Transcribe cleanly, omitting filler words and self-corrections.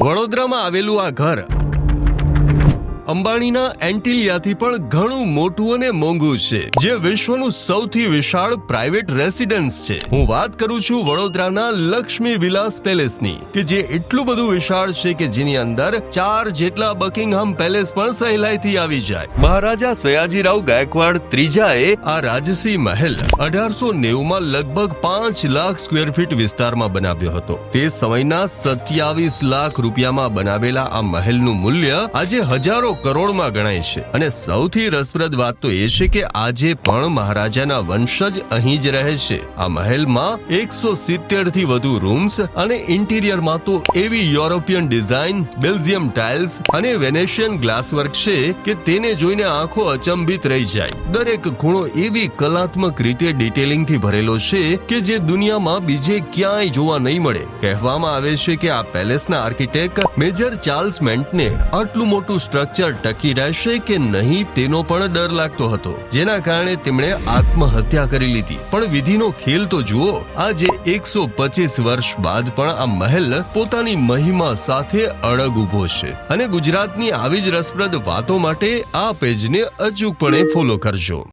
વડોદરામાં આવેલું આ ઘર અંબાણીના એન્ટિલિયાથી પણ ઘણું મોટું અને મોંઘું છે, જે વિશ્વનું સૌથી વિશાળ પ્રાઇવેટ રેસિડન્સ છે. હું વાત કરું છું વડોદરાના લક્ષ્મી વિલાસ પેલેસની, કે જે એટલું બધું વિશાળ છે કે જેની અંદર 4 જેટલા બકિંગહામ પેલેસ પણ સહેલાઈથી આવી જાય. મહારાજા સયાજીરાવ ગાયકવાડ ત્રીજાએ આ રાજસી મહેલ 1890માં લગભગ 5 લાખ સ્ક્વેર ફીટ વિસ્તારમાં બનાવ્યો હતો. તે સમયના 27 લાખ રૂપિયામાં બનાવેલા આ મહેલનું મૂલ્ય આજે હજારો કરોડમાં ગણાય છે. અને સૌથી રસપ્રદ વાત તો એ છે કે આજે પણ મહારાજાના વંશજ અહીં જ રહે છે. આ મહેલમાં 170 થી વધુ રૂમ્સ અને ઇન્ટિરિયરમાં તો એવી યુરોપિયન ડિઝાઇન, બેલ્જિયમ ટાઇલ્સ અને વેનેશિયન ગ્લાસવર્ક છે કે તેને જોઈને આંખો અચંબિત રહી જાય. દરેક ખૂણો એવી કલાત્મક રીતે ડિટેલિંગથી ભરેલો છે કે જે દુનિયામાં બીજે ક્યાંય જોવા નહીં મળે. કહેવામાં આવે છે કે આ પેલેસના આર્કિટેક્ટ મેજર ચાર્લ્સ મેન્ટને આટલું મોટું સ્ટ્રક્ચર ટકી રહેશે કે નહીં તેનો પણ ડર લાગતો હતો, જેના કારણે તેમણે આત્મહત્યા કરી લીધી. પણ વિધિનો ખેલ તો જુઓ, આજે 125 વર્ષ બાદ પણ આ મહેલ પોતાની મહિમા સાથે અડગ ઊભો છે. અને ગુજરાતની આવી જ રસપ્રદ વાતો માટે આ પેજને અચૂકપણે ફોલો કરજો.